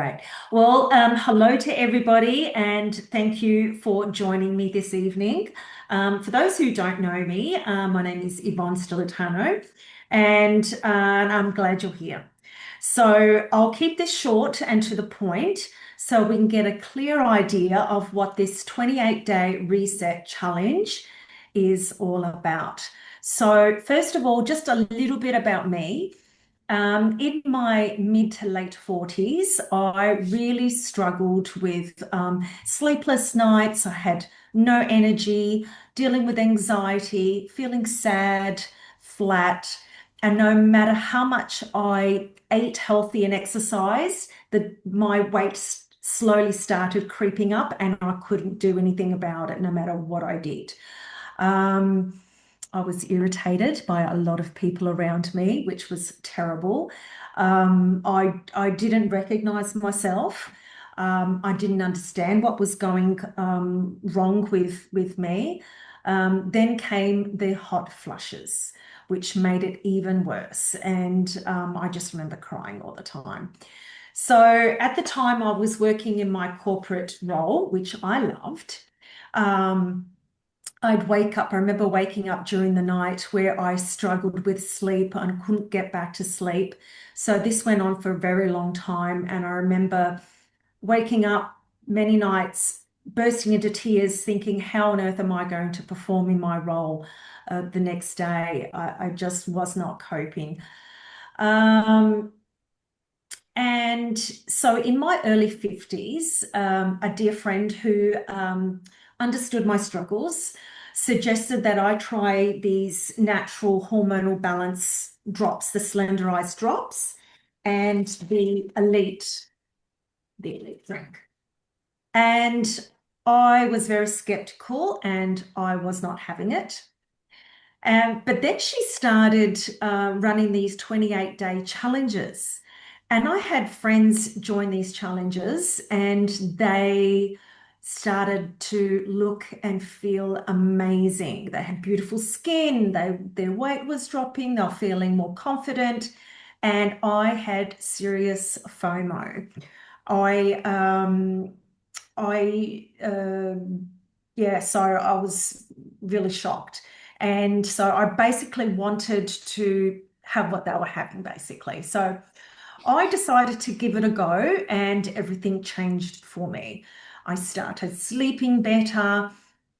Great. Well, hello to everybody, and thank you for joining me this evening. For those who don't know me, my name is Evon, and I'm glad you're here. So I'll keep this short and to the point so we can get a clear idea of what this 28-day reset challenge is all about. So first of all, just a little bit about me. In my mid to late 40s, I really struggled with sleepless nights. I had no energy, dealing with anxiety, feeling sad, flat. And no matter how much I ate healthy and exercised, my weight slowly started creeping up and I couldn't do anything about it no matter what I did. Um, I was irritated by a lot of people around me, which was terrible. I didn't recognize myself. I didn't understand what was going wrong with me. Then came the hot flushes, which made it even worse. And I just remember crying all the time. So at the time, I was working in my corporate role, which I loved. Um, I'd wake up, I remember waking up during the night where I struggled with sleep and couldn't get back to sleep. So this went on for a very long time. And I remember waking up many nights, bursting into tears, thinking, how on earth am I going to perform in my role the next day? I just was not coping. Um, and so in my early 50s, a dear friend who understood my struggles suggested that I try these natural hormonal balance drops, the slenderized drops, and the elite drink. And I was very skeptical and I was not having it. But then she started running these 28-day challenges. And I had friends join these challenges and they started to look and feel amazing. They had beautiful skin, their weight was dropping, they were feeling more confident, and I had serious FOMO. I I yeah, so I was really shocked. And so I basically wanted to have what they were having, basically. So I decided to give it a go, and everything changed for me. I started sleeping better.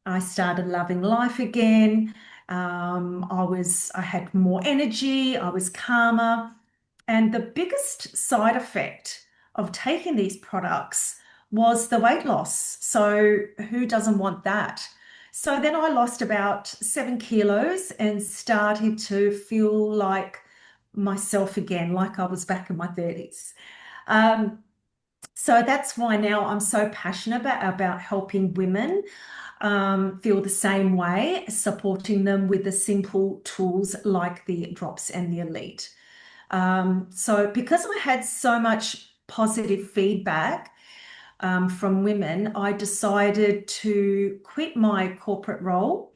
I started loving life again. I had more energy. I was calmer. And the biggest side effect of taking these products was the weight loss. So who doesn't want that? So then I lost about 7 kilos and started to feel like myself again, like I was back in my 30s. Um, so that's why now I'm so passionate about helping women feel the same way, supporting them with the simple tools like the Drops and the Elite. So because I had so much positive feedback from women, I decided to quit my corporate role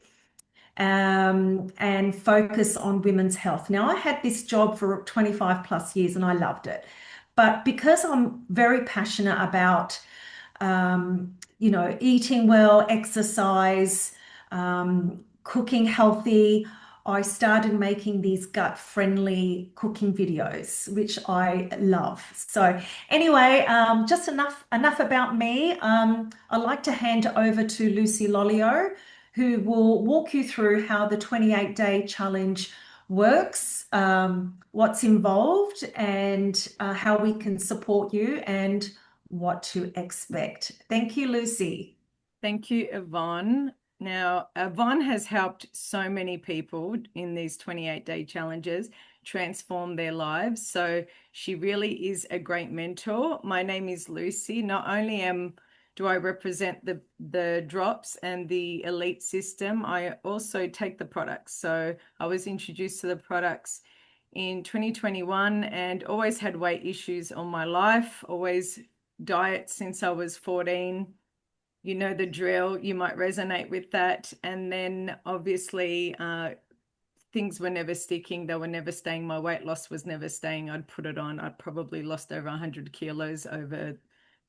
and focus on women's health. Now, I had this job for 25 plus years and I loved it. But because I'm very passionate about, eating well, exercise, cooking healthy, I started making these gut-friendly cooking videos, which I love. So anyway, just enough about me. I'd like to hand over to Lucy Lollio, who will walk you through how the 28-day challenge works, what's involved, and how we can support you and what to expect. Thank you, Lucy. Thank you, Evon. Now, Evon has helped so many people in these 28-day challenges transform their lives. So she really is a great mentor. My name is Lucy. Not only do I represent the drops and the elite system, I also take the products. So I was introduced to the products in 2021 and always had weight issues all my life, always diet since I was 14. You know the drill, you might resonate with that. And then obviously things were never sticking. They were never staying. My weight loss was never staying. I'd put it on. I'd probably lost over 100 kilos over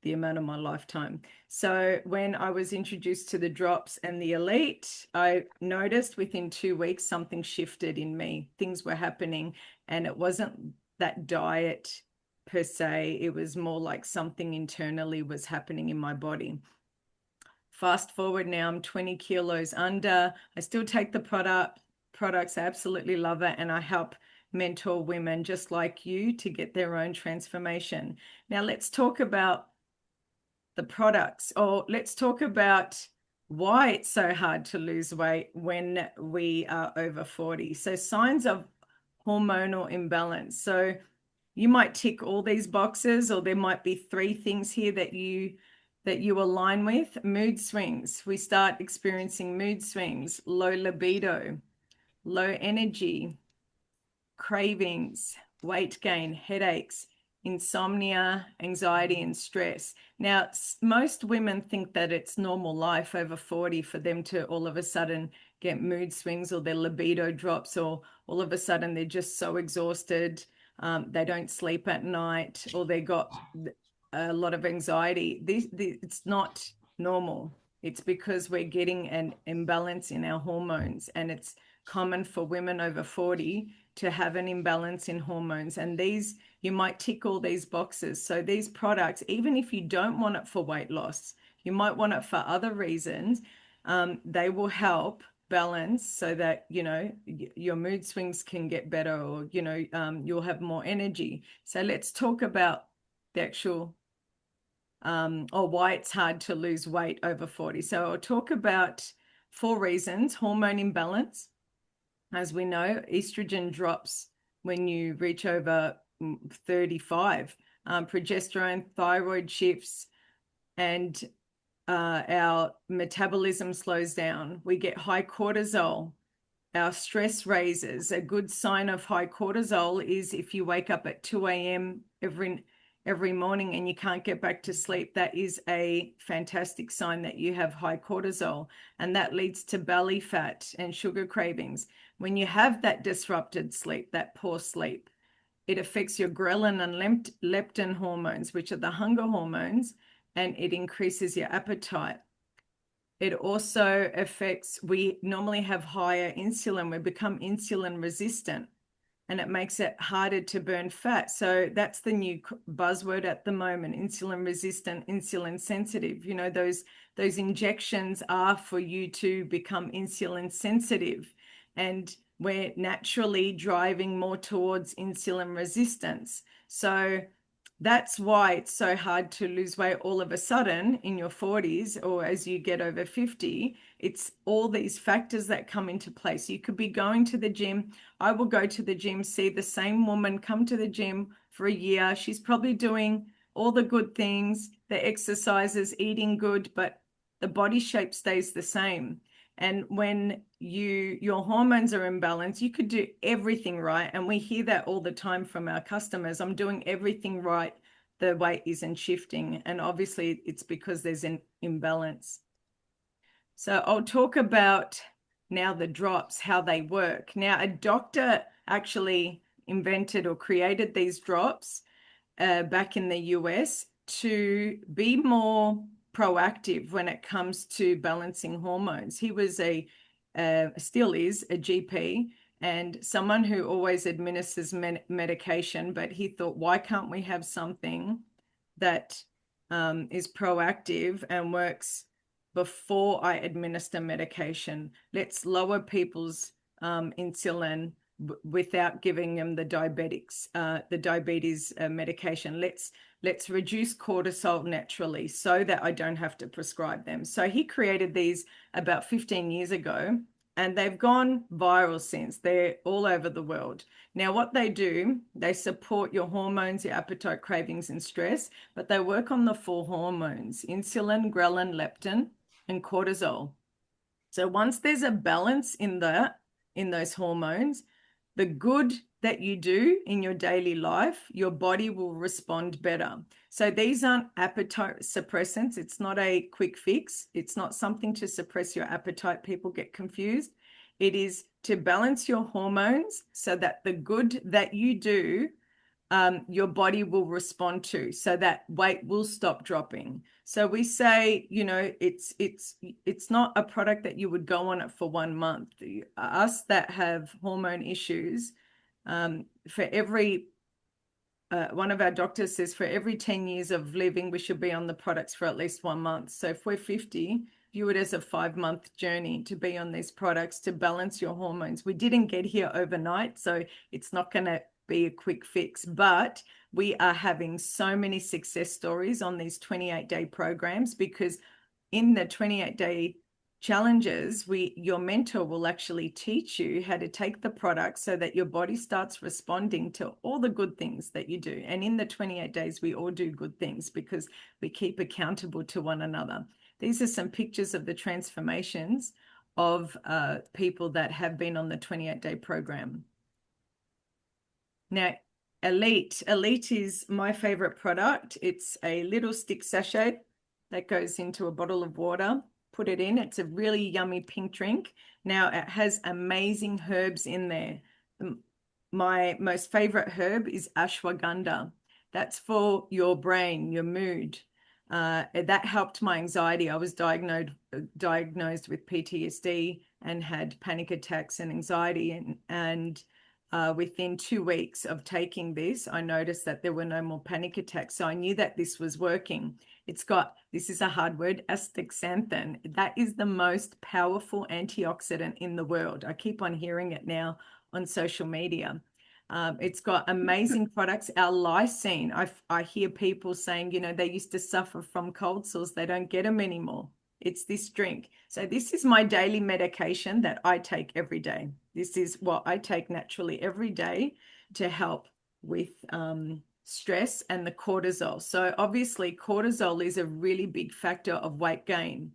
the amount of my lifetime. So when I was introduced to the Drops and the Elite, I noticed within 2 weeks something shifted in me. Things were happening, and it wasn't that diet per se. It was more like something internally was happening in my body. Fast forward now, I'm 20 kilos under. I still take the products. I absolutely love it. And I help mentor women just like you to get their own transformation. Now let's talk about the products, or let's talk about why it's so hard to lose weight when we are over 40. So signs of hormonal imbalance. So you might tick all these boxes, or there might be 3 things here that you align with. Mood swings. We start experiencing mood swings, low libido, low energy, cravings, weight gain, headaches, insomnia, anxiety, and stress. Now, most women think that it's normal life over 40 for them to all of a sudden get mood swings, or their libido drops, or all of a sudden they're just so exhausted, they don't sleep at night, or they got a lot of anxiety. It's not normal. It's because we're getting an imbalance in our hormones, and it's common for women over 40 to have an imbalance in hormones. And these, you might tick all these boxes. So these products, even if you don't want it for weight loss, you might want it for other reasons, they will help balance so that, you know, your mood swings can get better, or, you know, you'll have more energy. So let's talk about the actual or why it's hard to lose weight over 40. So I'll talk about 4 reasons. Hormone imbalance. As we know, estrogen drops when you reach over 35. Progesterone, thyroid shifts, and our metabolism slows down. We get high cortisol. Our stress raises. A good sign of high cortisol is if you wake up at 2 a.m. every morning and you can't get back to sleep. That is a fantastic sign that you have high cortisol, and that leads to belly fat and sugar cravings. When you have that disrupted sleep, that poor sleep, it affects your ghrelin and leptin hormones, which are the hunger hormones, and it increases your appetite. It also affects, we normally have higher insulin. We become insulin resistant, and it makes it harder to burn fat. So that's the new buzzword at the moment: insulin resistant, insulin sensitive. You know, those injections are for you to become insulin sensitive, and we're naturally driving more towards insulin resistance. So that's why it's so hard to lose weight all of a sudden in your 40s, or as you get over 50. It's all these factors that come into place. You could be going to the gym. I will go to the gym, see the same woman come to the gym for a year. She's probably doing all the good things, the exercises, eating good, but the body shape stays the same. And when your hormones are imbalanced, you could do everything right. And we hear that all the time from our customers. I'm doing everything right. The weight isn't shifting. And obviously it's because there's an imbalance. So I'll talk about now the drops, how they work. Now, a doctor actually invented or created these drops back in the US to be more proactive when it comes to balancing hormones. He was still is a GP, and someone who always administers medication, but he thought, why can't we have something that is proactive and works before I administer medication? Let's lower people's insulin without giving them the diabetes medication. Let's reduce cortisol naturally so that I don't have to prescribe them. So he created these about 15 years ago, and they've gone viral since. They're all over the world. Now, what they do, they support your hormones, your appetite, cravings, and stress, but they work on the 4 hormones: insulin, ghrelin, leptin, and cortisol. So once there's a balance in those hormones, the good that you do in your daily life, your body will respond better. So these aren't appetite suppressants. It's not a quick fix. It's not something to suppress your appetite. People get confused. It is to balance your hormones so that the good that you do, your body will respond to, so that weight will stop dropping. So we say, you know, it's not a product that you would go on it for 1 month. Us that have hormone issues, for every one of our doctors says for every 10 years of living, we should be on the products for at least 1 month. So if we're 50, view it as a 5-month journey to be on these products to balance your hormones. We didn't get here overnight, so it's not going to be a quick fix, but we are having so many success stories on these 28-day programs, because in the 28-day challenges, your mentor will actually teach you how to take the product so that your body starts responding to all the good things that you do. And in the 28 days, we all do good things because we keep accountable to one another. These are some pictures of the transformations of people that have been on the 28-day program. Now, Elite is my favorite product. It's a little stick sachet that goes into a bottle of water. Put it in. It's a really yummy pink drink. Now, it has amazing herbs in there. My most favorite herb is ashwagandha. That's for your brain, your mood. That helped my anxiety. I was diagnosed with PTSD and had panic attacks and anxiety, and within 2 weeks of taking this, I noticed that there were no more panic attacks. So I knew that this was working. It's got, this is a hard word, astaxanthin. That is the most powerful antioxidant in the world. I keep on hearing it now on social media. It's got amazing products. Our lysine, I hear people saying, you know, they used to suffer from cold sores. They don't get them anymore. It's this drink. So this is my daily medication that I take every day. This is what I take naturally every day to help with stress and the cortisol. So obviously cortisol is a really big factor of weight gain.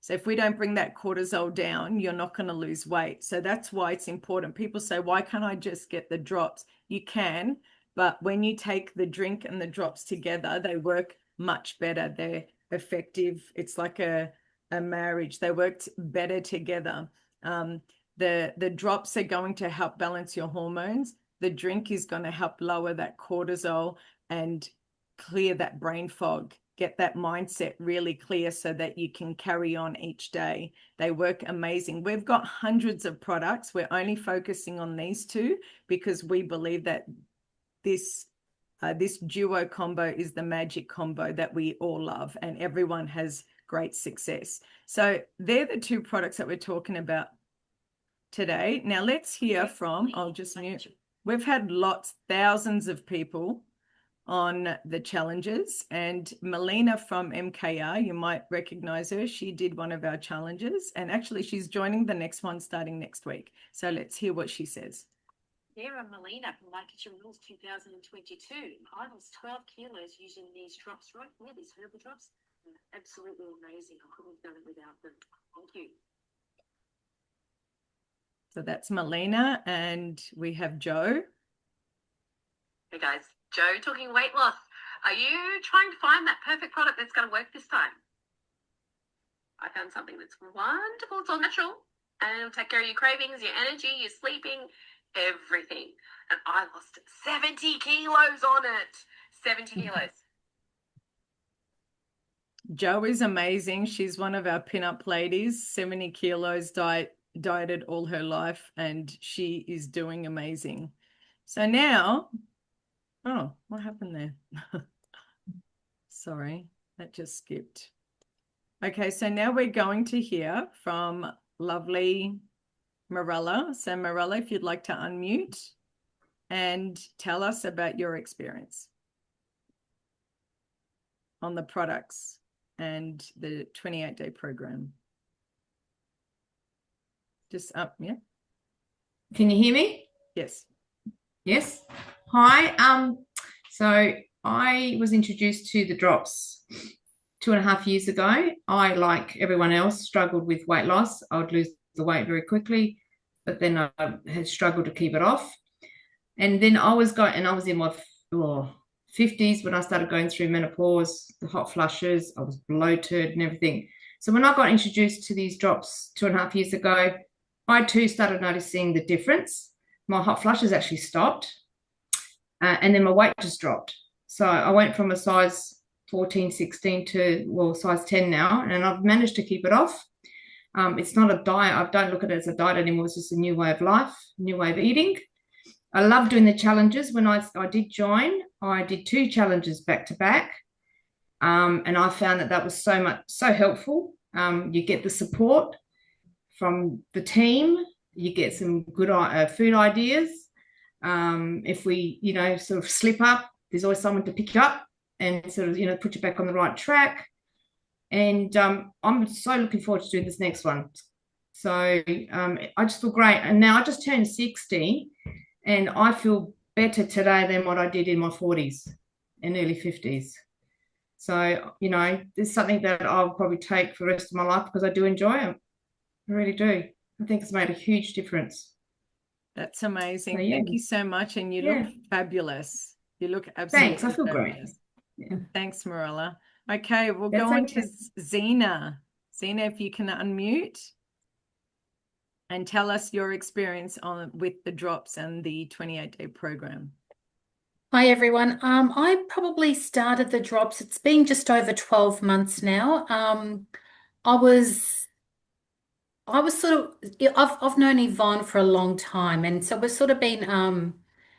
So if we don't bring that cortisol down, you're not going to lose weight. So that's why it's important. People say, why can't I just get the drops? You can, but when you take the drink and the drops together, they work much better. They're effective. It's like a marriage. They worked better together. The drops are going to help balance your hormones. The drink is going to help lower that cortisol and clear that brain fog, get that mindset really clear so that you can carry on each day. They work amazing. We've got hundreds of products. We're only focusing on these two because we believe that this duo combo is the magic combo that we all love, and everyone has great success. So they're the two products that we're talking about today. Now let's hear from, I'll just mute. We've had thousands of people on the challenges, and Melina from MKR, you might recognize her. She did one of our challenges, and actually she's joining the next one starting next week. So let's hear what she says. Yeah, I'm Melina from Lancashire Rules 2022. I lost 12 kilos using these drops right here, these herbal drops. Absolutely amazing. I couldn't have done it without them. Thank you. So that's Melina, and we have Joe. Hey guys, Joe talking weight loss. Are you trying to find that perfect product that's going to work this time? I found something that's wonderful. It's all natural and it'll take care of your cravings, your energy, your sleeping, everything. And I lost 70 kilos on it. 70 kilos. Joe is amazing. She's one of our pinup ladies, 70 kilos, dieted all her life, and she is doing amazing. So now, oh, what happened there? Sorry, that just skipped. Okay, so now we're going to hear from lovely Marella. So Marella, if you'd like to unmute and tell us about your experience on the products and the 28-day program. Just up, yeah. Can you hear me? Yes. Yes. Hi. So I was introduced to the drops 2.5 years ago. I, like everyone else, struggled with weight loss. I would lose the weight very quickly, but then I had struggled to keep it off. And then I was in my 50s when I started going through menopause, the hot flushes. I was bloated and everything. So when I got introduced to these drops 2.5 years ago, I too started noticing the difference. My hot flushes actually stopped, and then my weight just dropped. So I went from a size 14, 16 to, well, size 10 now, and I've managed to keep it off. It's not a diet. I don't look at it as a diet anymore. It's just a new way of life, new way of eating. I love doing the challenges. When I did join, I did 2 challenges back to back. And I found that was so helpful. You get the support from the team. You get some good food ideas. If we, sort of slip up, there's always someone to pick you up and sort of, put you back on the right track. And I'm so looking forward to doing this next one. So I just feel great. And now I just turned 60 and I feel better today than what I did in my 40s and early 50s. So, it's something that I'll probably take for the rest of my life because I do enjoy it. I really do. I think it's made a huge difference. That's amazing. So, yeah. Thank you so much. And you look fabulous. You look absolutely Thanks. I feel fabulous. great. Yeah. Thanks, Marilla. Okay, we'll That's go on okay. to Zena. Zena, if you can unmute and tell us your experience with the drops and the 28-day program. Hi everyone. I probably started the drops. It's been just over 12 months now. I've known Yvonne for a long time, and so we've sort of been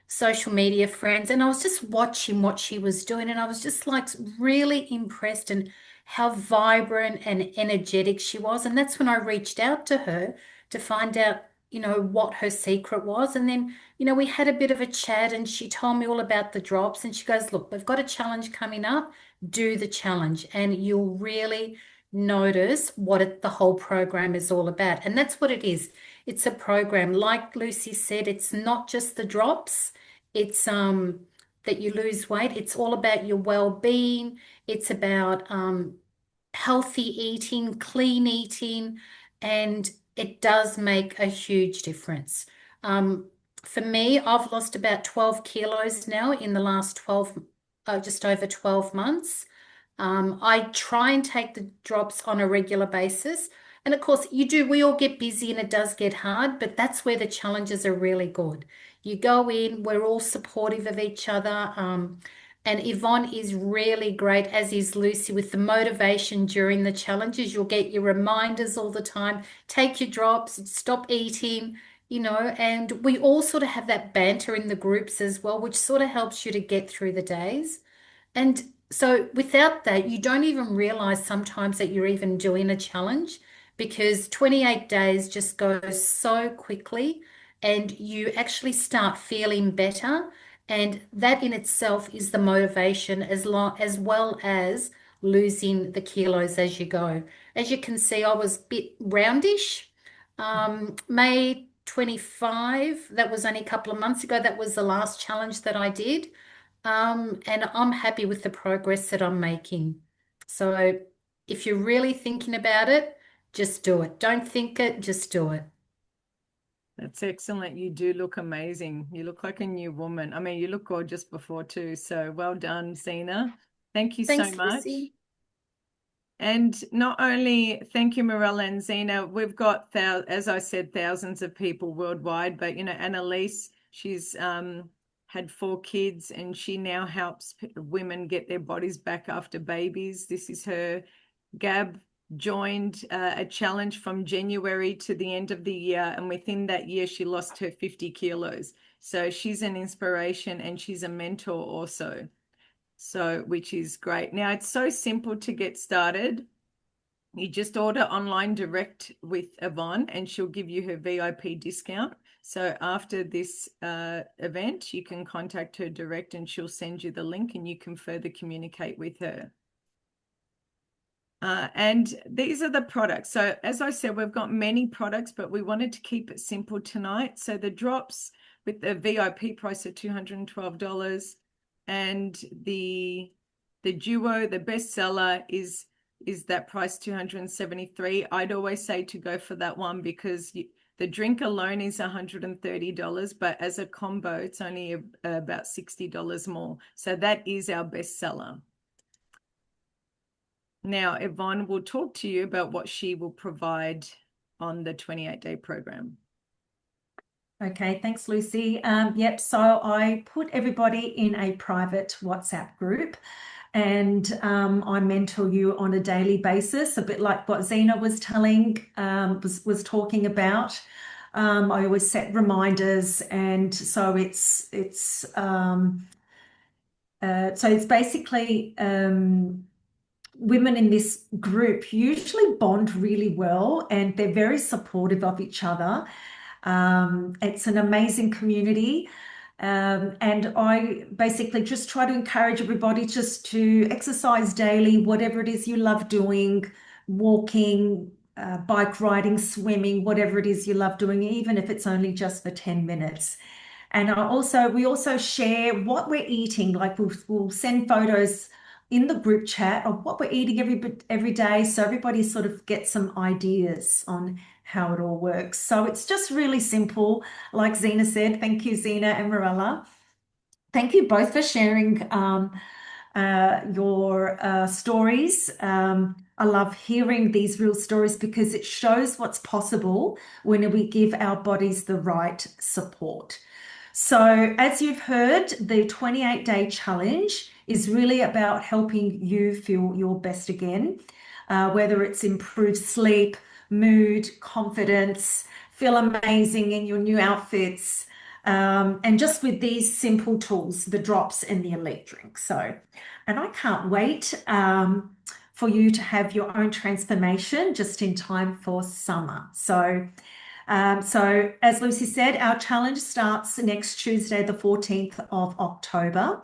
social media friends, and I was just watching what she was doing, and I was just like really impressed and how vibrant and energetic she was. And that's when I reached out to her to find out, what her secret was. And then, we had a bit of a chat and she told me all about the drops, and she goes, look, we've got a challenge coming up, do the challenge and you'll really notice what the whole program is all about. And that's what it is. It's a program. Like Lucy said, it's not just the drops. It's that you lose weight. It's all about your well-being. It's about healthy eating, clean eating, and it does make a huge difference. For me, I've lost about 12 kilos now in the last just over 12 months. I try and take the drops on a regular basis. And of course, we all get busy and it does get hard, but that's where the challenges are really good. You go in, we're all supportive of each other. And Yvonne is really great, as is Lucy, with the motivation during the challenges. You'll get your reminders all the time. Take your drops, stop eating, and we all sort of have that banter in the groups as well, which sort of helps you to get through the days. And so without that, you don't even realize sometimes that you're even doing a challenge, because 28 days just goes so quickly and you actually start feeling better. And that in itself is the motivation, as well as losing the kilos as you go. As you can see, I was a bit roundish. May 25, that was only a couple of months ago. That was the last challenge that I did. And I'm happy with the progress that I'm making. So if you're really thinking about it, just do it. Don't think it, just do it. That's excellent. You do look amazing. You look like a new woman. I mean, you look gorgeous before too. So well done, Zena. Thank you Thanks, so much. Lucy. And not only thank you, Marilla and Zena, we've got, as I said, thousands of people worldwide, but Annalise, she's had 4 kids and she now helps women get their bodies back after babies. This is her. Gab joined a challenge from January to the end of the year, and within that year she lost her 50 kilos. So she's an inspiration and she's a mentor also, so which is great. Now it's so simple to get started. You just order online direct with Evon and she'll give you her VIP discount. So after this event, you can contact her direct and she'll send you the link and you can further communicate with her. And these are the products. So as I said, we've got many products, but we wanted to keep it simple tonight. So the drops with the VIP price of $212, and the duo, the bestseller, is that price $273. I'd always say to go for that one because the drink alone is $130, but as a combo, it's only about $60 more. So that is our bestseller. Now, Evon will talk to you about what she will provide on the 28-day program. Okay, thanks, Lucy. Yep, so I put everybody in a private WhatsApp group, and I mentor you on a daily basis, a bit like what Zena was talking about. I always set reminders, and so it's basically women in this group usually bond really well, and they're very supportive of each other. It's an amazing community. And I basically just try to encourage everybody just to exercise daily, whatever it is you love doing, walking, bike riding, swimming, whatever it is you love doing, even if it's only just for 10 minutes. And we also share what we're eating. Like we'll send photos in the group chat of what we're eating every day, so everybody sort of gets some ideas on how it all works. So it's just really simple, like Zena said. Thank you, Zena and Marella. Thank you both for sharing your stories. I love hearing these real stories because it shows what's possible when we give our bodies the right support. So as you've heard, the 28-day challenge is really about helping you feel your best again, whether it's improved sleep, mood, confidence, feel amazing in your new outfits, and just with these simple tools, the drops and the elite drink. And I can't wait for you to have your own transformation just in time for summer. So as Lucy said, our challenge starts next Tuesday, the 14th of October.